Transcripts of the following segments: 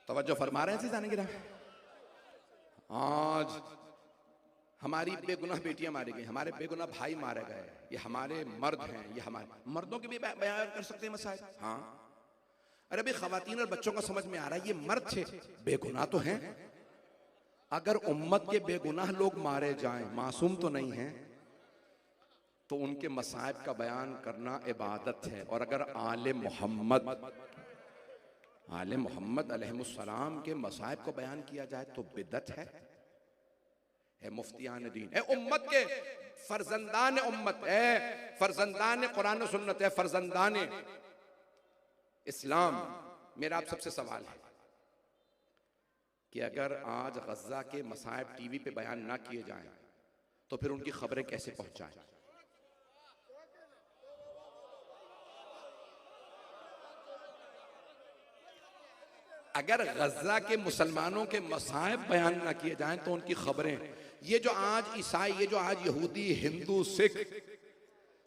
तवज्जो फरमा रहे हैं जाने गिरा। आज हमारी बेगुनाह बेटियां मारी गई, हमारे बेगुनाह भाई मारे गए, ये हमारे मर्द हैं, ये हमारे मर्दों के भी बयान कर सकते हैं मसाइल। हाँ, अरे भाई खवातीन और बच्चों को समझ में आ रहा है ये मर्द थे, बेगुनाह तो हैं। अगर उम्मत के बेगुनाह लोग मारे जाएं, मासूम तो नहीं हैं, तो उनके मसाइब का बयान करना इबादत है। और अगर आले मोहम्मद अलैहिस्सलाम के मसाइब को बयान किया जाए तो बिदअत है। मुफ्तियान दीन है, उम्मत के फर्जंदान उम्मत है, फर्जंदान कुरान और सुन्नत है, फर्जंदान इस्लाम। मेरा आप सबसे सवाल है कि अगर आज गज़ा के मसाइब टीवी पे बयान ना किए जाएं तो फिर उनकी खबरें कैसे पहुंचाएं? अगर गज़ा के मुसलमानों के मसाइब बयान ना किए जाएं तो उनकी खबरें, ये जो आज ईसाई, ये जो आज यहूदी, हिंदू, सिख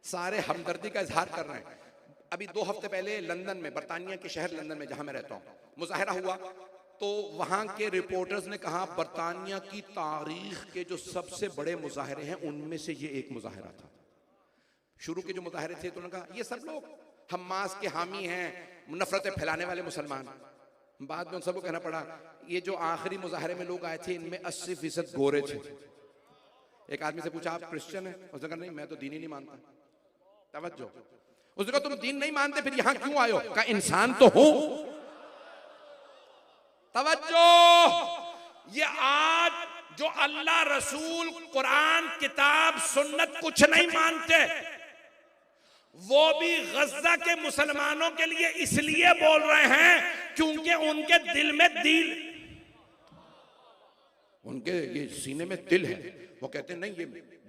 सारे हमदर्दी का इजहार कर रहे हैं। अभी 2 हफ्ते पहले लंदन में, बरतानिया के शहर लंदन में जहां मैं रहता हूं, मुजाहिरा हुआ तो वहां के रिपोर्टर्स ने कहा बरतानिया की तारीख के जो सबसे बड़े मुजाहिरे हैं उनमें से ये एक मुजाहिरा था। शुरू के जो मुजाहिरे थे तो उन्होंने कहा ये सब लोग हमास के हामी हैं, नफरतें फैलाने वाले मुसलमान। बाद में उन सबको कहना पड़ा ये जो आखिरी मुजाहिरे में लोग आए थे इनमें 80% गोरे थे। एक आदमी से पूछा आप क्रिश्चियन है? उसने कहा नहीं, मैं तो दीन ही नहीं मानता। तवज्जो, उसने कहा तुम दीन नहीं मानते फिर यहां क्यों आए हो? कहा इंसान तो हूं। तवज्जो, ये आज जो अल्लाह, रसूल, कुरान, किताब, सुन्नत कुछ नहीं मानते, वो भी गज़ा के मुसलमानों के लिए इसलिए बोल रहे हैं क्योंकि उनके दिल में दिल, उनके ये सीने में दिल है। वो कहते हैं नहीं ये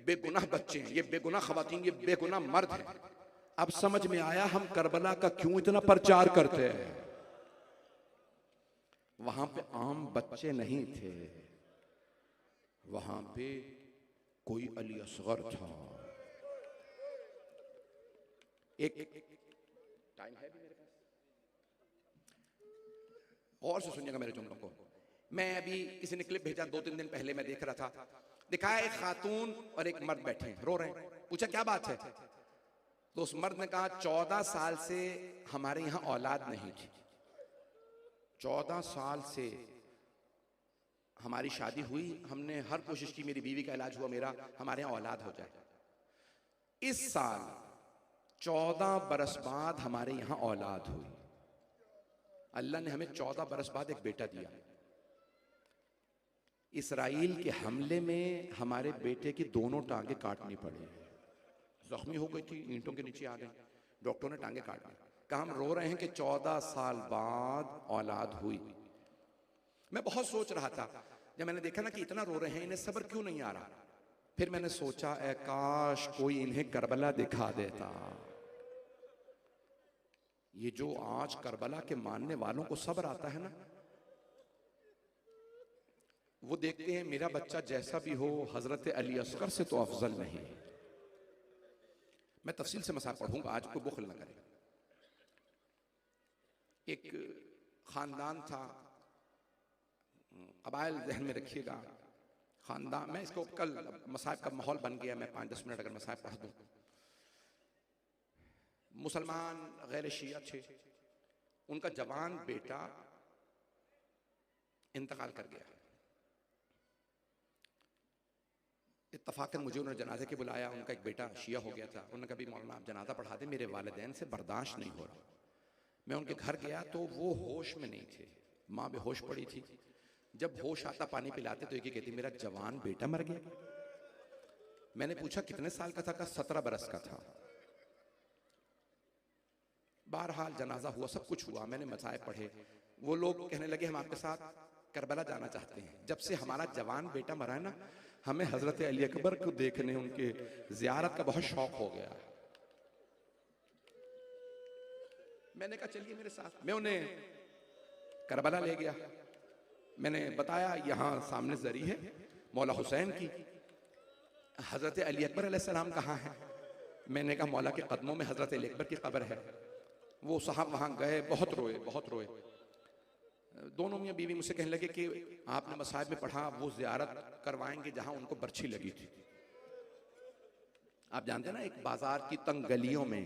बेगुनाह बच्चे हैं, ये बेगुनाह खवातीन, ये बेगुनाह मर्द हैं। अब समझ में आया हम करबला का क्यों इतना प्रचार करते हैं। वहां पे आम बच्चे नहीं थे, वहां पे कोई अली असगर था। एक टाइम है भी मेरे पास, और से सुनिएगा मेरे जुमलों को। मैं अभी किसी ने क्लिप भेजा 2-3 दिन पहले, मैं देख रहा था, दिखाया एक खातून और एक मर्द बैठे हैं, रो रहे हैं। पूछा क्या बात है? तो उस मर्द ने कहा 14 साल से हमारे यहां औलाद नहीं थी, 14 साल से हमारी शादी हुई, हमने हर कोशिश की, मेरी बीवी का इलाज हुआ, मेरा हमारे यहां औलाद हो जाए। इस साल 14 बरस बाद हमारे यहां औलाद हुई। अल्लाह ने हमें 14 बरस बाद एक बेटा दिया। इसराइल के हमले में हमारे बेटे की दोनों टांगे काटनी पड़ी, जख्मी हो गई थी, ईंटों के नीचे आ गई, डॉक्टर ने टांगे काट दी। कहा हम रो रहे हैं कि 14 साल बाद औलाद हुई। मैं बहुत सोच रहा था जब मैंने देखा ना कि इतना रो रहे हैं, इन्हें सब्र क्यों नहीं आ रहा। फिर मैंने सोचा ऐ काश कोई इन्हें करबला दिखा देता। ये जो आज करबला के मानने वालों को सब्र आता है ना, वो देखते हैं मेरा बच्चा जैसा भी हो हजरत अली असगर से तो अफजल नहीं। मैं तफसील से मसाला पढ़ूंगा, आज को बुखल न करें। एक खानदान था, कबाइल जहन में रखिएगा, खानदान, मैं इसको कल मसाइब का माहौल बन गया, मैं 5-10 मिनट अगर मसाइब पढ़ दूं। मुसलमान गैर शिया थे, उनका जवान बेटा इंतकाल कर गया। इत्तफाकन मुझे उन्होंने जनाजे के बुलाया, उनका एक बेटा शिया हो गया था। उन्होंने कहा मौलाना आप जनाजा पढ़ा दें, मेरे वालिदैन से बर्दाश्त नहीं हो रहा। मैं उनके घर गया तो वो होश में नहीं थे, माँ बेहोश पड़ी थी। जब होश आता पानी पिलाते तो एक ही कहती मेरा जवान बेटा मर गया। मैंने पूछा कितने साल का था? कहा 17 बरस का था। बहरहाल जनाजा हुआ, सब कुछ हुआ, मैंने मसाइब पढ़े। वो लोग कहने लगे हम आपके साथ करबला जाना चाहते हैं। जब से हमारा जवान बेटा मरा है ना, हमें हजरत अली अकबर को देखने, उनके जियारत का बहुत शौक हो गया। मैंने कहा चलिए मेरे साथ। मैं उन्हें करबला ले गया। मैंने बताया यहाँ सामने जरी है मौला हुसैन की, हजरत अली अकबर अलैहिस्सलाम कहाँ है? मैंने कहा मौला के कदमों में हजरत अली अकबर की कब्र है। वो साहब वहाँ गए, बहुत रोए, बहुत रोए। दोनों मियाँ बीवी मुझसे कहने लगे कि आपने मसाहिब में पढ़ा वो ज़ियारत करवाएंगे जहां उनको बर्छी लगी थी। आप जानते हैं ना, एक बाजार की तंग गलियों में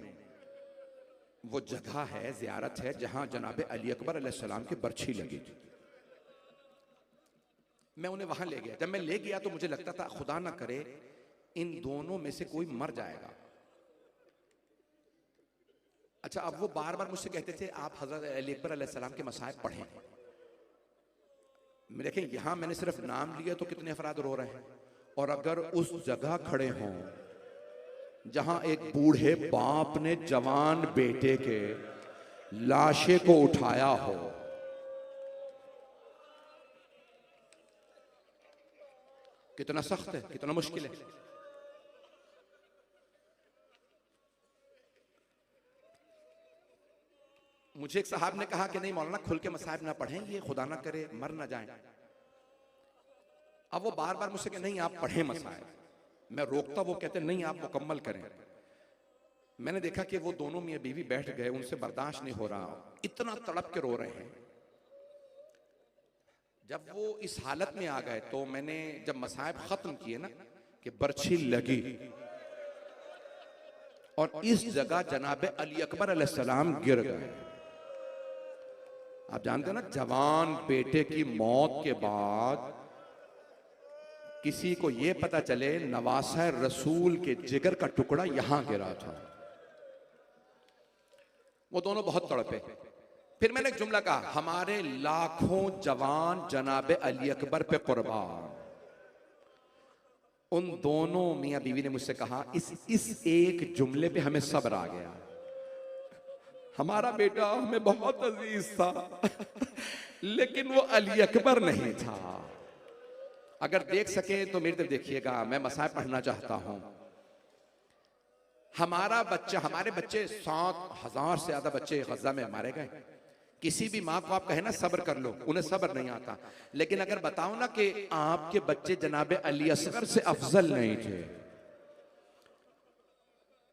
वो जगह है, ज़ियारत है, जहां जनाब अली अकबर अलैहिस्सलाम की बर्छी लगी थी। मैं उन्हें वहां ले गया। जब मैं ले गया तो मुझे लगता था खुदा ना करे इन दोनों में से कोई मर जाएगा। अच्छा, अब वो बार बार मुझसे कहते थे आप हजरत अली अकबर अलैहिस्सलाम के मसाइब पढ़ें। देखें, यहां मैंने सिर्फ नाम लिया तो कितने अफराद रो रहे हैं, और अगर उस जगह खड़े हों जहां एक बूढ़े बाप ने जवान बेटे के लाशे को उठाया हो, कितना सख्त है, कितना मुश्किल है। मुझे एक साहब ने कहा कि नहीं मौलाना, खुल के मसाइब ना पढ़ें, ये खुदा ना करे मर ना जाए। अब वो बार बार मुझसे कि नहीं आप पढ़ें मसाइब, मैं रोकता, वो कहते नहीं आप मुकम्मल करें। मैंने देखा कि वो दोनों मियां बीवी बैठ गए, उनसे बर्दाश्त नहीं हो रहा, इतना तड़प के रो रहे हैं। जब वो इस हालत में आ गए तो मैंने जब मसाइब खत्म किए ना कि बर्छी लगी और इस जगह जनाब अली अकबर अलैहिस्सलाम गिर गए। आप जानते हैं ना, जवान बेटे की मौत के बाद किसी को यह पता चले नवासा रसूल के जिगर का टुकड़ा यहां गिरा था। वो दोनों बहुत तड़पे। फिर मैंने एक जुमला कहा, हमारे लाखों जवान जनाब अली अकबर पे कुर्बान। उन दोनों मियां बीवी ने मुझसे कहा इस एक जुमले पे हमें सब्र आ गया। हमारा बेटा हमें बहुत अजीज था लेकिन वो अली अकबर नहीं था। अगर देख सके तो मेरी तरफ देखिएगा, मैं मसाइब पढ़ना चाहता हूं। हमारा बच्चा, हमारे बच्चे 7,000 से ज्यादा बच्चे गजा में मारे गए। किसी भी माँ को आप कहे ना सब्र कर लो, उन्हें सब्र नहीं आता। लेकिन अगर बताओ ना कि आपके बच्चे जनाब अली असगर से अफजल नहीं थे,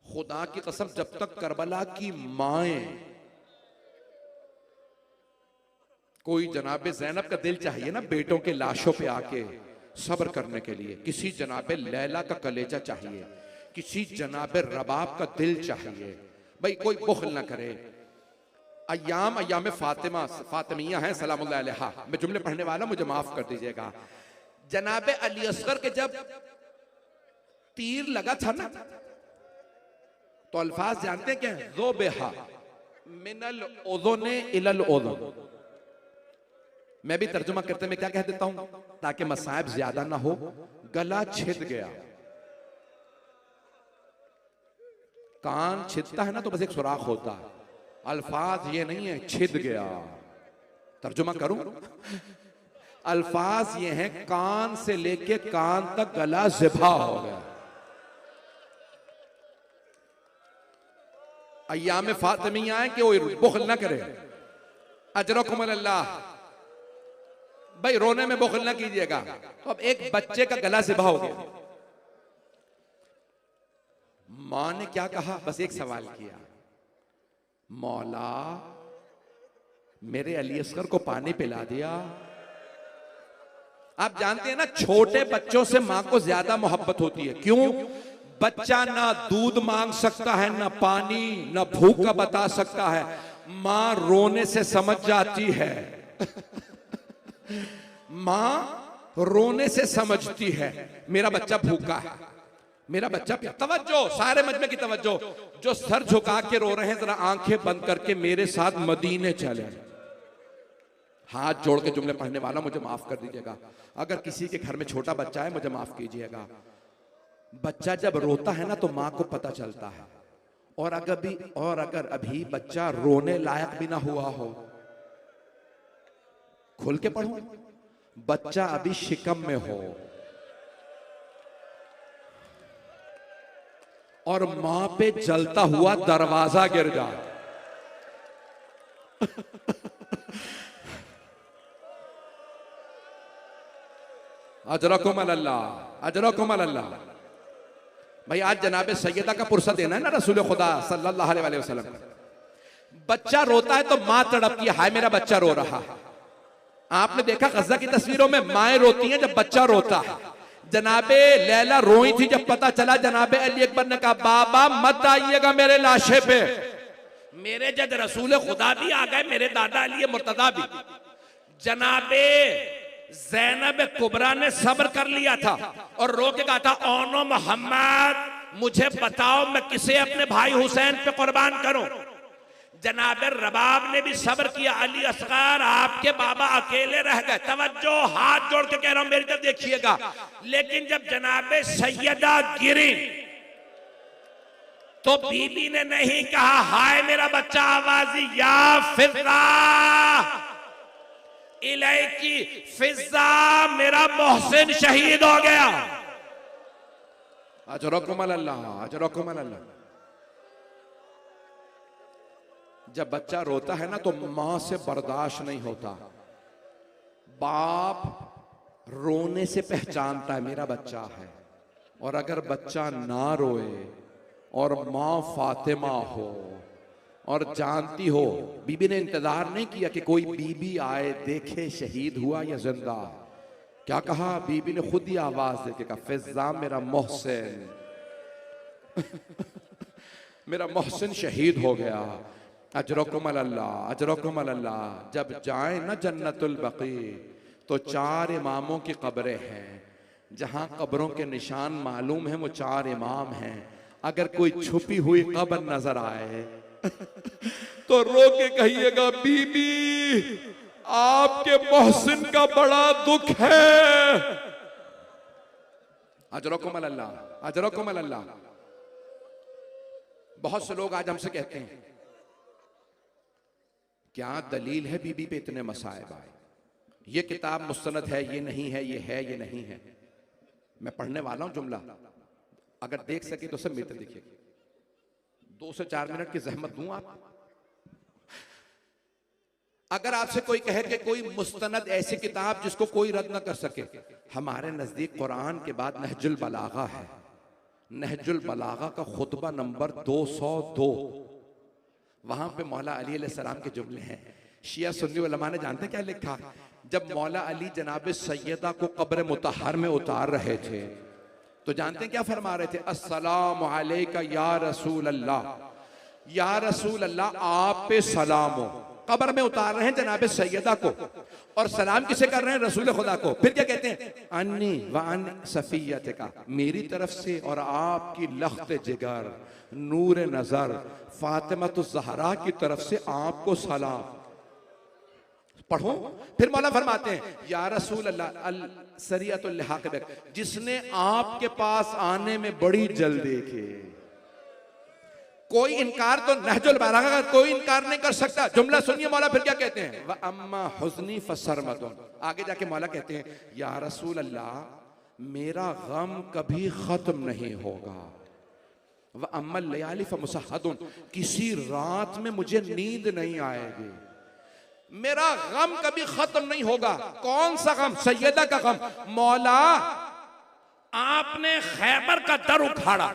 खुदा की कसम जब तक करबला की माएं, कोई जनाब ज़ैनब का दिल चाहिए ना बेटों के लाशों पे आके सब्र करने के लिए, किसी जनाब लैला का कलेजा चाहिए, किसी जनाब रबाब का दिल चाहिए। भाई कोई बुखल ना करे। अय्याम फातिमा फातिमिया हैं सलामुल्लाह अलैहा। मैं जुमले पढ़ने वाला, मुझे माफ कर दीजिएगा। जनाब अली असगर के जब तीर लगा था ना तो अल्फाज जानते क्या है? ज़ोबेहा मिनल ओज़ोने इलल ओज़ोन। मैं भी तर्जुमा करते में क्या कह देता हूं ताकि मसाइब ज्यादा ना हो। गला छिद गया। कान छिदता है ना तो बस एक सुराख होता है, अल्फाज ये नहीं है छिद गया। तर्जुमा करूं, अल्फाज ये हैं कान से लेके कान तक गला ज़िबा हो गया। अय्याम फातिमिया है कि वो बुखल ना करे। अजरकुम अल्लाह, भाई रोने में बुखल ना कीजिएगा। तो अब एक बच्चे का गला ज़िबा हो गया, मां ने क्या कहा? बस एक सवाल किया, मौला मेरे अली असगर को पानी पिला दिया। आप जानते हैं ना, छोटे बच्चों से मां को ज्यादा मोहब्बत होती है। क्यों? बच्चा ना दूध मांग सकता है, ना पानी, ना भूख का बता सकता है। मां रोने से समझ जाती है मां रोने से समझती है मेरा बच्चा भूखा है, मेरा बच्चा प्यासा। तवज्जो, सारे मजमे की तवज्जो। जो सर झुका के रो रहे हैं जरा आंखें बंद करके मेरे साथ मदीने चले। हाथ जोड़ के जुमले पढ़ने वाला मुझे माफ कर दीजिएगा। अगर किसी के घर में छोटा बच्चा है मुझे माफ कीजिएगा। बच्चा जब रोता है ना तो मां को पता चलता है। और अगर अभी बच्चा रोने लायक भी ना हुआ हो, खुल के पढ़ो, बच्चा अभी शिकम में हो और मां पे जलता हुआ दरवाजा गिर जाए, अजरकुम अल्लाह, अजरकुम अल्लाह। भाई आज जनाबे सैयदा का पुरसा देना है ना रसूल खुदा सल्लल्लाहु अलैहि वसल्लम। बच्चा रोता है तो मां तड़पती है, हाय मेरा बच्चा रो रहा है। आपने देखा गज़ा की तस्वीरों में माएँ रोती हैं जब बच्चा रोता है। जनाबे लैला रोई थी जब पता चला जनाबे अली अकबर ने कहा बाबा मत आइएगा मेरे लाशे पे। मेरे जद रसूल खुदा भी आ गए, मेरे दादा अली मुर्तदा भी। जनाबे ज़ैनब कुबरा ने सब्र कर लिया था और रो के कहा था ओनो मोहम्मद मुझे बताओ मैं किसे अपने भाई हुसैन पे कुर्बान करूं। जनाबे रबाब ने भी सब्र किया, अली असगर आपके बाबा अकेले रह गए। तवज्जो, हाथ जोड़ के कह रहा हूं मेरी तरफ देखिएगा। लेकिन जब जनाबे सैयदा गिरी तो बीबी ने नहीं कहा हाय मेरा बच्चा आवाजी या फिजा इलाकी फिजा मेरा मोहसिन शहीद हो गया। अजरकुम अल्लाह, अजरकुम अल्लाह। जब बच्चा रोता है ना तो मां से बर्दाश्त नहीं होता। बाप रोने से पहचानता है मेरा बच्चा है, और अगर बच्चा ना रोए और मां फातिमा हो और जानती हो, बीबी ने इंतजार नहीं किया कि कोई बीबी आए देखे शहीद हुआ या जिंदा। क्या कहा बीबी ने खुद ही आवाज देके कहा फिजा मेरा मोहसिन मेरा मोहसिन शहीद हो गया। अजरकुम अल्लाह, अजरकुम अल्लाह। जब जाए ना जन्नतुल बकी तो 4 इमामों की कब्रें हैं, जहां कब्रों के निशान मालूम है वो 4 इमाम हैं। अगर कोई छुपी हुई कब्र नजर आए तो रो के कहिएगा बीबी आपके मोहसिन का बड़ा दुख है। अजरकुम अल्लाह, अजरकुम अल्लाह। बहुत से लोग आज हमसे कहते हैं क्या दलील है बीबी पे इतने मसाइब आए, ये किताब मुस्तनद है, ये नहीं है, ये है, ये नहीं है। मैं पढ़ने वाला हूं जुमला, अगर देख सके तो सब मित्र देखिए। 2 से 4 मिनट की जहमत दूं आप। अगर आपसे कोई कहे कि कोई मुस्तनद ऐसी किताब जिसको कोई रद्द ना कर सके, हमारे नजदीक कुरान के बाद नहजुल बलागा है। नहजुल बलागा का खुतबा नंबर 202, वहां पे मौला अली अलैहिस्सलाम के जुमले हैं। शिया सुन्नी उलमा ने जानते क्या लिखा? जब मौला अली जनाब सैयदा को कब्र मुतहर में उतार रहे थे तो जानते क्या फरमा रहे थे? अस्सलामु अलैका या रसूल अल्लाह, या रसूल अल्लाह आप पे सलाम हो। कब्र में उतार रहे हैं जनाब सैयदा को, और सलाम किसे कर रहे हैं? रसूल खुदा को। फिर क्या कहते हैं? अन्नी व अन सफियत का, मेरी तरफ से और आपकी लख्त जिगर नूर नजर फातिमा ज़हरा की तरफ से आपको सलाम। पढ़ो। फिर मौला फरमाते हैं या रसूल अल्लाह अल सरियतुल लिहाक बिक, जिसने आपके पास आने में बड़ी जल्दी की। कोई इनकार तो नहजुल बलागा का कोई इनकार नहीं कर सकता। जुमला सुनिए मौला फिर क्या कहते हैं? व अम्मा हुज़्नी फसरमतुन, आगे जाके मौला कहते हैं या रसूल अल्लाह मेरा गम कभी खत्म नहीं होगा। व अम्मल लयाली फमुसहदुन, किसी रात में मुझे नींद नहीं आएगी। मेरा गम कभी खत्म नहीं होगा। कौन सा गम? सैयदा का गम। मौला आपने खैबर का दर उखाड़ा,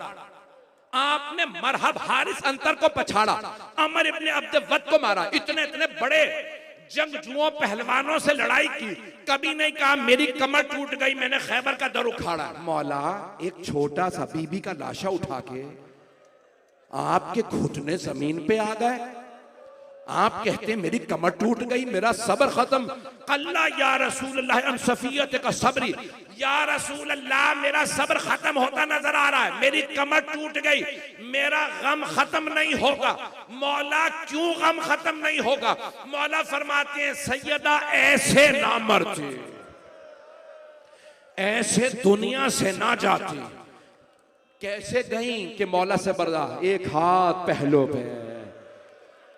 आपने मरहब हारिस अंतर को पछाड़ा, अमर इब्ने अब्द वद को मारा, इतने इतने बड़े जंगजुओं पहलवानों से लड़ाई की, कभी नहीं कहा मेरी कमर टूट गई मैंने खैबर का दर उखाड़ा। मौला एक छोटा सा बीबी का लाशा उठा के आपके घुटने जमीन पे आ गए, आप कहते हैं मेरी कमर टूट गई, मेरा सब्र खत्म। कल्ला या रसूल अल्लाह अन सफियत का सब्री, या रसूल अल्लाह मेरा सब्र खत्म होता नजर आ रहा है, मेरी कमर टूट गई, मेरा गम खत्म नहीं होगा। मौला क्यों गम खत्म नहीं होगा? मौला फरमाते हैं सैयदा ऐसे ना मरती, ऐसे दुनिया से ना जाती। कैसे गई कि मौला से बर्दा, एक हाथ पहलू पे,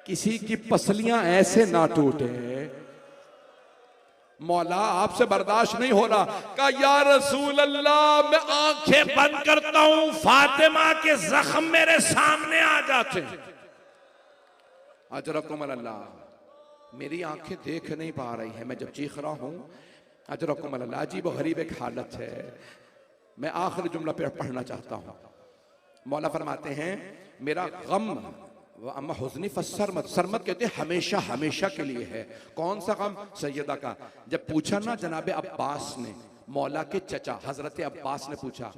किसी की पसलियां ऐसे ना टूटे। मौला आपसे बर्दाश्त नहीं हो रहा। कहा या रसूल अल्लाह मैं आंखें बंद करता हूं, फातिमा के जख्म मेरे सामने आ जाते। अजरकुम अल्लाह, मेरी आंखें देख नहीं पा रही हैं मैं जब चीख रहा हूं। अजरकुम अल्लाह, अजीब व गरीब एक हालत है। मैं आखिरी जुमला पे पढ़ना चाहता हूं। मौला फरमाते हैं मेरा गम अम्मा हुज़नी फसरमत, सरमत कहते हैं हमेशा हमेशा के लिए है। कौन सा गम? सैयदा का। जब पूछा ना जनाबे अब्बास ने, मौला के चचा हजरत अब्बास ने पूछा,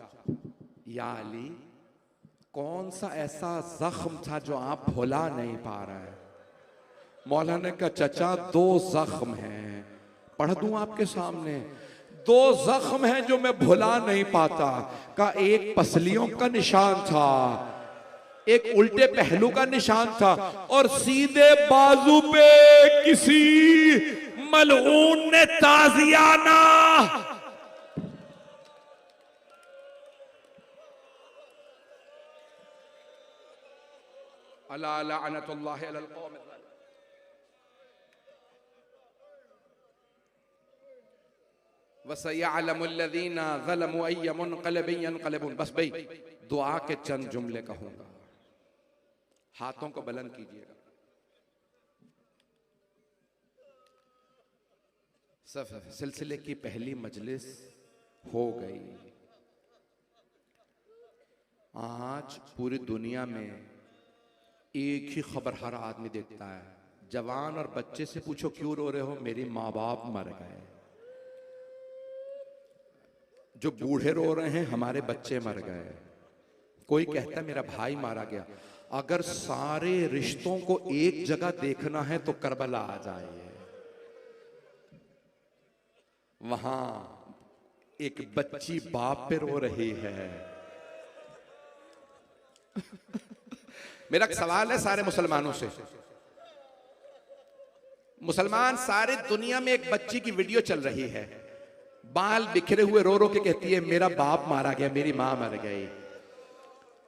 या अली कौन सा ऐसा जख्म था जो आप भुला नहीं पा रहे हैं? मौला ने कहा चचा 2 जख्म हैं, पढ़ दूं आपके सामने। 2 जख्म हैं जो मैं भुला नहीं पाता। का एक पसलियों का निशान था, एक उल्टे पहलू का निशान था, और सीधे बाजू पे किसी मलऊन ने ताजियाना अला लअनतुल्लाहि अलल कौम वसयअलमुल्लज़ीना ज़लमू अय्य मुनक़लिबिन यनक़लिबून। बस भाई दुआ के चंद जुमले कहूंगा, हाथों को बुलंद कीजिएगा। सिलसिले की पहली मजलिस हो गई। आज पूरी दुनिया में एक ही खबर हर आदमी देखता है, जवान और बच्चे से पूछो क्यों रो रहे हो? मेरे माँ बाप मर गए। जो बूढ़े रो रहे हैं हमारे बच्चे मर गए। कोई कहता मेरा भाई मारा गया। अगर सारे रिश्तों को एक जगह देखना है तो करबला आ जाइए। वहां एक बच्ची बाप पे रो रही है। मेरा एक सवाल है सारे मुसलमानों से। मुसलमान सारे दुनिया में एक बच्ची की वीडियो चल रही है, बाल बिखरे हुए, रो रो के कहती है मेरा बाप मारा गया, मेरी मां मर गई।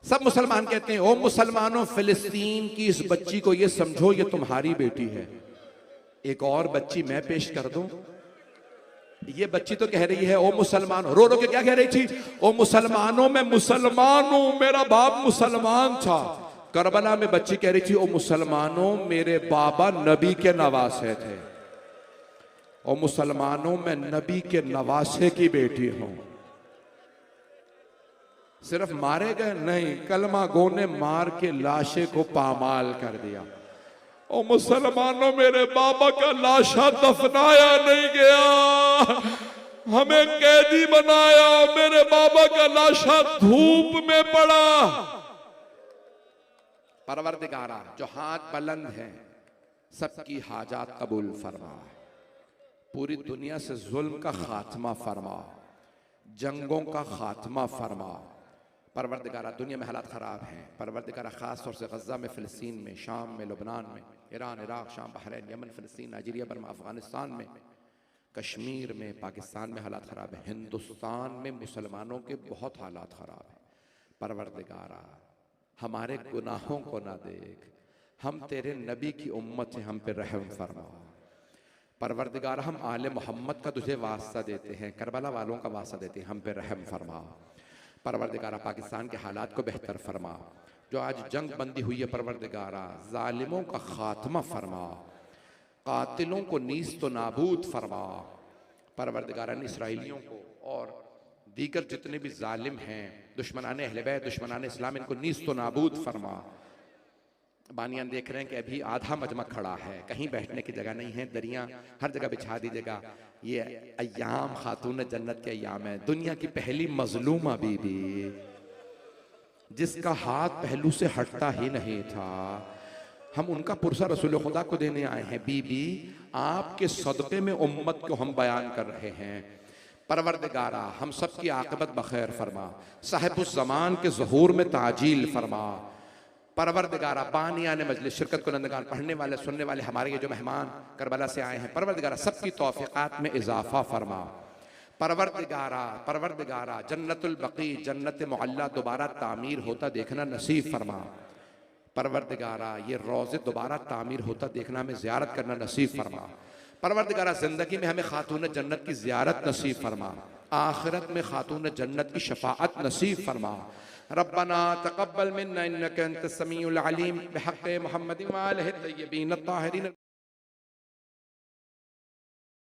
सब मुसलमान कहते हैं ओ मुसलमानों, फिलिस्तीन की इस बच्ची को ये समझो ये तुम्हारी बेटी है। एक और बच्ची मैं पेश कर दूं। ये बच्ची तो कह रही है ओ मुसलमान, रो रो के क्या कह रही थी? ओ मुसलमानों, मैं मुसलमान हूं, मेरा बाप मुसलमान था। करबला में बच्ची कह रही थी ओ मुसलमानों, मेरे बाबा नबी के नवासे थे। ओ मुसलमानों, मैं नबी के नवासे की बेटी हूं। सिर्फ मारे गए नहीं, कलमा गो ने मार के लाशे को पामाल कर दिया। ओ मुसलमानों, मेरे बाबा का लाशा दफनाया नहीं गया, हमें कैदी बनाया, मेरे बाबा का लाशा धूप में पड़ा। परवरदिगारा जो हाथ बुलंद है सबकी हाजात कबूल फरमा, पूरी दुनिया से जुल्म का खात्मा फरमा, जंगों का खात्मा फरमा। परवरदिगारा दुनिया में हालात ख़राब हैं। परवरदिगारा ख़ास तौर से गज़ा में, फ़िलिस्तीन में, शाम में, लुबनान में, ईरान, इराक़, शाम, बहरीन, यमन, फ़िलिस्तीन, नाइजीरिया, बर्मा, अफ़गानिस्तान में, कश्मीर में, पाकिस्तान में हालात ख़राब हैं। हिंदुस्तान में मुसलमानों के बहुत हालात ख़राब हैं। परवरदिगारा हमारे गुनाहों को ना देख, हम तेरे नबी की उम्मत हैं, हम पे रहम फरमा। परवरदिगारा हम आले मोहम्मद का तुझे वास्ता देते हैं, करबला वालों का वास्ता देते हैं, हम पे रहम फरमा। परवरदिगारा पाकिस्तान के हालात को बेहतर फरमा। जो आज जंग बंदी हुई है परवरदिगारा, जालिमों का खात्मा फरमा, कातिलों को नीस्त तो नाबूद फरमा। परवरदिगारा इसराइलियों को और दीगर जितने भी जालिम हैं, दुश्मनाने अहले बैत, दुश्मनाने इस्लाम, इनको नीस्त तो नाबूद फरमा। बानियान देख रहे हैं कि अभी आधा मजमा खड़ा है, कहीं बैठने की जगह नहीं है, दरियां हर जगह बिछा दीजिएगा। ये अय्याम खातून जन्नत के अय्याम है। दुनिया की पहली मजलूमा बीबी, जिसका हाथ पहलू से हटता ही नहीं था, हम उनका पुरसा रसूल खुदा को देने आए हैं। बीबी आपके सदक़े में उम्मत को हम बयान कर रहे हैं। परवरदिगारा हम सब की आक़िबत बखैर फरमा, साहिबुज़ ज़मान के ज़हूर में ताजील फरमा। परवरदिगारा बानियान मजलिस, शिरकत कुनंदगान, पढ़ने वाले, सुनने वाले, हमारे ये जो मेहमान करबला से आए हैं, परवरदिगारा सबकी तौफ़ीक़ात में इजाफ़ा फरमा। परवरदिगारा जन्नतुल बक़ी, जन्नत मुअल्ला दोबारा तामीर होता देखना नसीब फरमा। परवरदिगारा ये रोज़े दोबारा तामीर होता देखना हमें ज़ियारत करना नसीब फरमा। परवरदिगारा ज़िंदगी में हमें खातून जन्नत की ज़ियारत नसीब फरमा, आखिरत में खातून जन्नत की शफ़ाअत नसीब फरमा। रब्बना तक़ब्बल मिन्ना इन्नका अंतस समीउल अलीम बिहक़्क़ि मुहम्मदिन व आलिहि तय्यबीन अत्ताहिरीन।